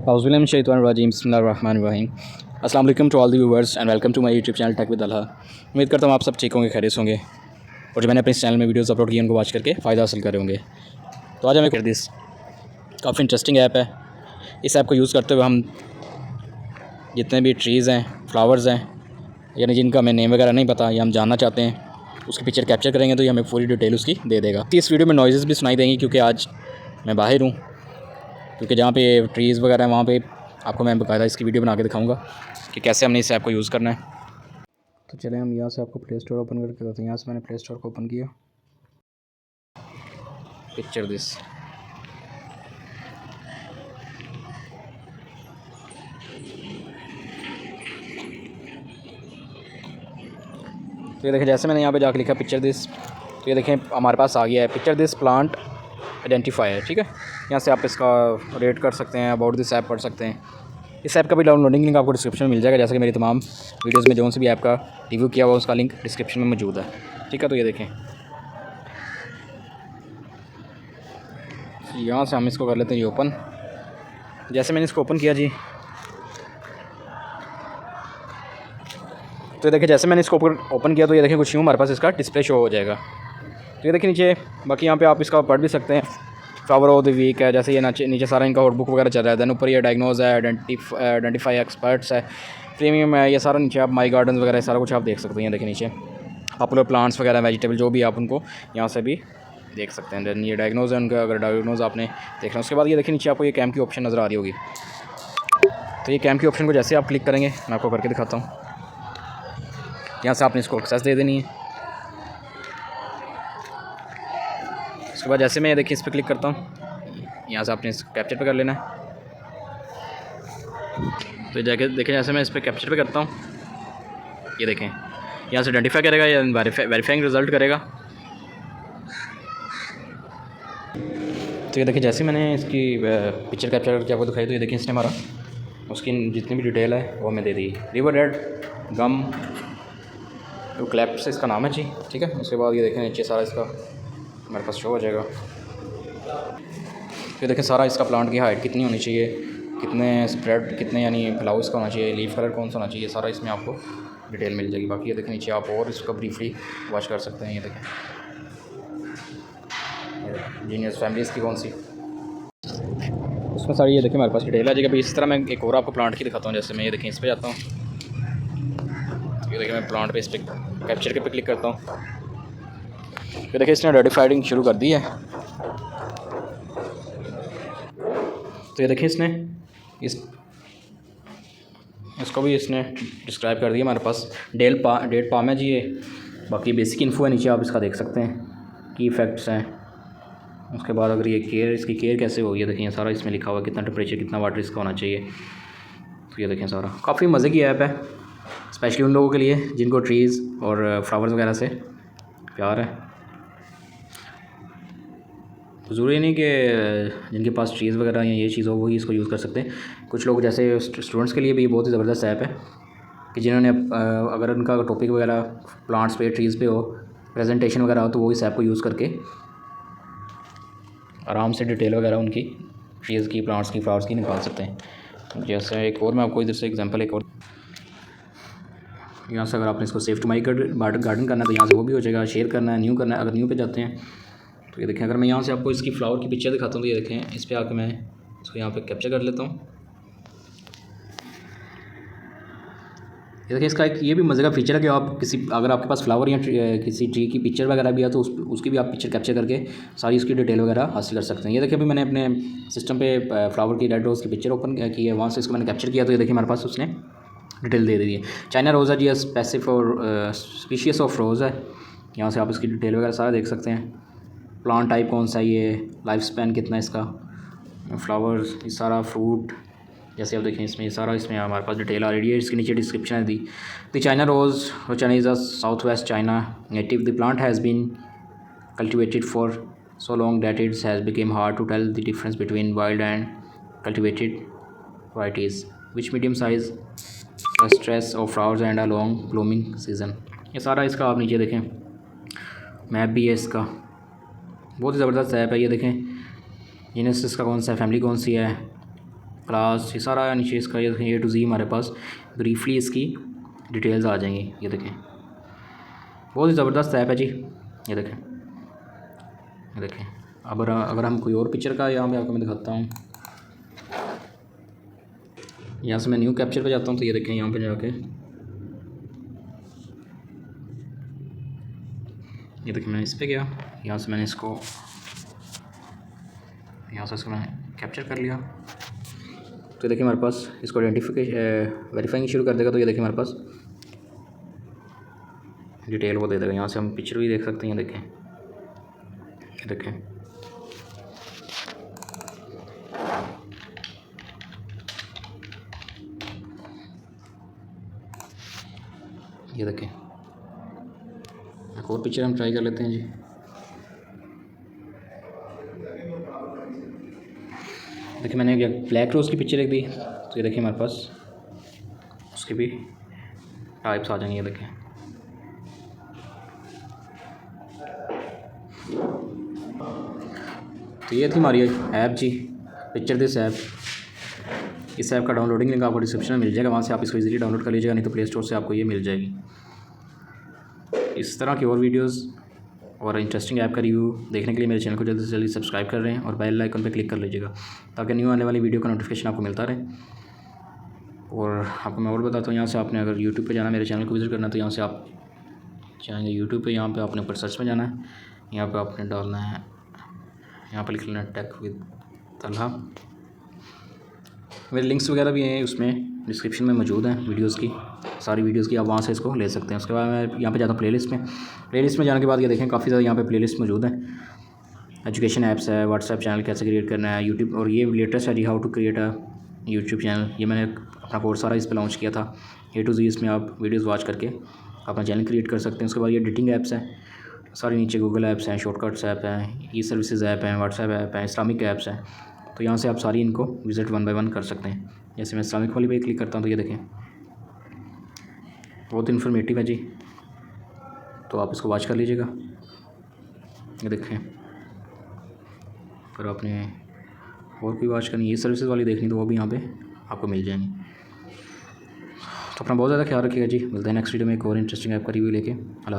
Auzubillahiminash-shaytanir-rajim. Bismillahir-rahmanir-rahim. अस्सलाम वालेकुम to all the viewers and welcome to my YouTube channel tech with अल्लाह। उम्मीद करता हूँ आप सब ठीक होंगे, खैरियत होंगे और जो मैंने अपने इस चैनल में वीडियोस अपलोड किए उनको वॉच करके फ़ायदा हासिल कर रहे होंगे। तो आज हमें कर दिस काफ़ी इंटरेस्टिंग ऐप है। इस ऐप को यूज़ करते हुए हम जितने भी ट्रीज़ हैं, फ्लावर्स हैं, यानी जिनका हमें नेम वगैरह नहीं पता या हम जानना चाहते हैं, उसकी पिक्चर कैप्चर करेंगे तो ये हमें पूरी डिटेल उसकी दे देगा। इस वीडियो में नॉइज़ भी सुनाई देंगी क्योंकि आज मैं बाहर हूँ, क्योंकि जहाँ पे ट्रीज़ वगैरह हैं वहाँ पे आपको मैं बाकायदा इसकी वीडियो बना के दिखाऊंगा कि कैसे हमने इस ऐप को यूज़ करना है। तो चलें हम यहाँ से आपको प्ले स्टोर ओपन करके बताते हैं। यहाँ से मैंने प्ले स्टोर को ओपन किया। पिक्चर दिस, तो ये देखें जैसे मैंने यहाँ पे जाकर लिखा पिक्चर दिस, तो ये देखें हमारे पास आ गया है पिक्चर दिस प्लांट आइडेंटिफायर। ठीक है, यहाँ से आप इसका रेट कर सकते हैं, अबाउट दिस ऐप पढ़ सकते हैं। इस ऐप का भी डाउनलोडिंग लिंक आपको डिस्क्रिप्शन में मिल जाएगा, जैसे कि मेरी तमाम वीडियोज़ में जो सी भी ऐप का रिव्यू किया हुआ उसका लिंक डिस्क्रिप्शन में मौजूद है। ठीक है, तो ये देखें यहाँ से हम इसको कर लेते हैं ये ओपन। जैसे मैंने इसको ओपन किया जी, तो ये देखें जैसे मैंने इसको ओपन किया तो ये देखें कुछ यूँ हमारे पास इसका डिस्प्ले शो हो जाएगा। तो ये देखें नीचे, बाकी यहाँ पे आप इसका पढ़ भी सकते हैं। फ्लावर ऑफ द वीक है, जैसे ये नीचे सारा इनका नोटबुक वगैरह चल रहा है। दैन ऊपर ये डायग्नोज है, आइडेंटिफाई एक्सपर्ट्स है, प्रीमियम है, ये सारा नीचे आप माई गार्डन वगैरह सारा कुछ आप देख सकते हैं। देखें नीचे पॉपुलर प्लांट्स वगैरह, वेजिटेबल जो भी आप उनको यहाँ से भी देख सकते हैं। दैन ये डायग्नोज है उनका, अगर डायग्नोज आपने देखना है। उसके बाद ये देखिए नीचे आपको ये कैम की ऑप्शन नज़र आ रही होगी। तो ये कैम की ऑप्शन को जैसे आप क्लिक करेंगे, मैं आपको करके दिखाता हूँ। यहाँ से आपने इसको एक्सेस दे देनी है। उसके बाद जैसे मैं देखिए इस पर क्लिक करता हूँ, यहाँ से आपने इस कैप्चर पे कर लेना है। तो जाके देखें जैसे मैं इस पर कैप्चर पे करता हूँ, ये देखें यहाँ से आइडेंटिफाई करेगा या वेरीफाइंग रिज़ल्ट करेगा। तो ये देखिए जैसे मैंने इसकी पिक्चर कैप्चर करके आपको दिखाई, तो ये देखिए इसने हमारा उसकी जितनी भी डिटेल है वो हमें दे दी। रिवर रेड गम यूकैलिप्टस इसका नाम है जी। ठीक है, उसके बाद ये देखें नीचे सारा इसका हमारे पास शो हो जाएगा। ये देखें सारा इसका प्लांट की हाइट कितनी होनी चाहिए, कितने स्प्रेड, कितने यानी फैलाव इसका होना चाहिए, लीफ कलर कौन सा होना चाहिए, सारा इसमें आपको डिटेल मिल जाएगी। बाकी ये देखें नीचे आप और इसका ब्रीफली वॉच कर सकते हैं। ये देखें जीनियस फैमिलीज़ की कौन सी, उसमें सारी ये देखें हमारे पास डिटेल आ जाएगी। अभी इस तरह मैं एक और आपको प्लांट की दिखाता हूँ। जैसे मैं ये देखें इस पर जाता हूँ, ये देखिए मैं प्लांट पे इस पर कैप्चर के पे क्लिक करता हूँ। ये देखिए इसने आइडेंटिफाइंग शुरू कर दी है। तो ये देखिए इसने इसको भी इसने डिस्क्राइब कर दिया हमारे पास। डेट पाम है जी ये। बाकी बेसिक इन्फो है नीचे, आप इसका देख सकते हैं की इफ़ेक्ट्स हैं। उसके बाद अगर ये केयर, इसकी केयर कैसे होगी, ये देखिए सारा इसमें लिखा हुआ है, कितना टेम्परेचर, कितना वाटर इसका होना चाहिए। तो ये देखें सारा काफ़ी मज़े की ऐप है, स्पेशली उन लोगों के लिए जिनको ट्रीज़ और फ्लावर्स वगैरह से प्यार है। ज़रूरी नहीं कि जिनके पास ट्रीज़ वगैरह या ये चीज़ हो वही इसको यूज़ कर सकते हैं। कुछ लोग जैसे स्टूडेंट्स के लिए भी बहुत ही ज़बरदस्त ऐप है कि जिन्होंने अगर उनका टॉपिक वगैरह प्लांट्स पे, ट्रीज़ पे हो, प्रेजेंटेशन वगैरह हो, तो वो इस ऐप को यूज़ करके आराम से डिटेल वगैरह उनकी ट्रीज़ की, प्लांट्स की, फ्लावर्स की निकाल सकते हैं। जैसे एक और मैं आपको इधर से एग्जांपल एक और, यहाँ से अगर आपने इसको सेव टू माई गार्डन करना है तो यहाँ से वो भी हो जाएगा। शेयर करना है, न्यू करना है, अगर न्यू पे जाते हैं तो ये देखें अगर मैं यहाँ से आपको इसकी फ्लावर की पिक्चर दिखाता हूँ तो ये देखें इस पर आकर मैं इसको यहाँ पे कैप्चर कर लेता हूँ। ये देखिए इसका एक ये भी मज़े का फीचर है कि आप अगर आपके पास फ्लावर या किसी ट्री की पिक्चर वगैरह भी है तो उसकी भी आप पिक्चर कैप्चर करके सारी उसकी डिटेल वगैरह हासिल कर सकते हैं। ये देखिए अभी मैंने अपने सिस्टम पे फ्लावर की रेड रोज़ की पिक्चर ओपन की है, वहाँ से इसको मैंने कैप्चर किया। तो ये देखिए हमारे पास उसने डिटेल दे दी है। चाइना रोज़ है जी, स्पेसिफ और स्पीशीज़ ऑफ रोज़ है। यहाँ से आप इसकी डिटेल वगैरह सारा देख सकते हैं। प्लांट टाइप कौन सा, ये लाइफ स्पैन कितना इसका, फ्लावर्स, ये सारा फ्रूट, जैसे आप देखें इसमें सारा इसमें हमारे पास डिटेल ऑलरेडी है। इसके नीचे डिस्क्रिप्शन है दी। The China rose China is a south west China native. The plant has been cultivated for so long that it has become hard to tell the difference between wild and cultivated varieties which medium size stress of flowers and a long blooming season. ये सारा इसका आप नीचे देखें map भी है इसका, बहुत ही ज़बरदस्त ऐप है। ये देखें जीनस इसका कौन सा है, फैमिली कौन सी है, क्लास, ये सारा नीचे इसका ये देखें A to Z हमारे पास ब्रीफली इसकी डिटेल्स आ जाएंगी। ये देखें बहुत ही ज़बरदस्त ऐप है जी। ये देखें अगर हम कोई और पिक्चर का यहाँ पे आपको मैं दिखाता हूँ, यहाँ से मैं न्यू कैप्चर पे जाता हूँ तो ये देखें यहाँ पे जाके ये देखें मैंने इस पर गया, यहाँ से मैंने इसको मैंने कैप्चर कर लिया। तो देखिए हमारे पास इसको वेरीफाइंग शुरू कर देगा। तो ये देखिए हमारे पास डिटेल वो दे देगा। यहाँ से हम पिक्चर भी देख सकते हैं। देखें ये देखें एक और पिक्चर हम ट्राई कर लेते हैं जी। देखिए मैंने ब्लैक रोज़ की पिक्चर एक दी तो ये देखिए हमारे पास उसके भी टाइप्स आ जाएंगे। ये देखें तो ये थी हमारी ऐप जी, पिक्चर दिस ऐप। इस ऐप का डाउनलोडिंग लिंक आपको डिस्क्रिप्शन में मिल जाएगा, वहाँ से आप इसको इजीली डाउनलोड कर लीजिएगा, नहीं तो प्ले स्टोर से आपको ये मिल जाएगी। इस तरह की और वीडियोस और इंटरेस्टिंग ऐप का रिव्यू देखने के लिए मेरे चैनल को जल्दी से जल्दी सब्सक्राइब कर रहे हैं और बेल आइकन पर क्लिक कर लीजिएगा ताकि न्यू आने वाली वीडियो का नोटिफिकेशन आपको मिलता रहे। और आपको मैं और बताता हूँ, यहाँ से आपने अगर यूट्यूब पे जाना, मेरे चैनल को विज़िट करना है तो यहाँ से आप जाएंगे यूट्यूब पे, यहाँ पे आपने ऊपर सर्च में जाना है, यहाँ पे आपने डालना है, यहाँ पर लिख लेना टेक विद तलहा। मेरे लिंक्स वगैरह भी हैं उसमें डिस्क्रिप्शन में मौजूद हैं, वीडियोस की सारी वीडियोस की, आप वहाँ से इसको ले सकते हैं। उसके बाद मैं यहाँ पे जाता हूँ प्लेलिस्ट में जाने के बाद ये देखें काफ़ी ज़्यादा यहाँ पे प्लेलिस्ट मौजूद है। एजुकेशन ऐप्स है, व्हाट्सएप चैनल कैसे क्रिएट करना है, यूट्यूब, और ये लेटेस्ट है जी how to create a YouTube channel. ये मैंने अपना कोर्स सारा इस पर लॉन्च किया था। A to Z इसमें आप वीडियोज़ वॉच करके अपना चैनल क्रिएट कर सकते हैं। उसके बाद ये एडिटिंग ऐप्स हैं सारी, नीचे गूगल ऐप्स हैं, शॉर्टकट्स ऐप हैं, ई सर्विसेज ऐप हैं, व्हाट्सएप ऐप हैं, इस्लामिक ऐप्स हैं। तो यहाँ से आप सारी इनको विज़िट 1 बाय 1 कर सकते हैं। जैसे मैं इस्लामिक वाली पे क्लिक करता हूँ तो ये देखें बहुत इन्फॉर्मेटिव है जी, तो आप इसको वॉच कर लीजिएगा। ये देखें अगर आपने और कोई वॉच करनी, ये सर्विसेज वाली देखनी, तो वो भी यहाँ पे आपको मिल जाएंगी। तो अपना बहुत ज़्यादा ख्याल रखिएगा जी। मिलते हैं नेक्स्ट वीडियो में एक और इंटरेस्टिंग ऐप का रिव्यू लेके। अल्लाह।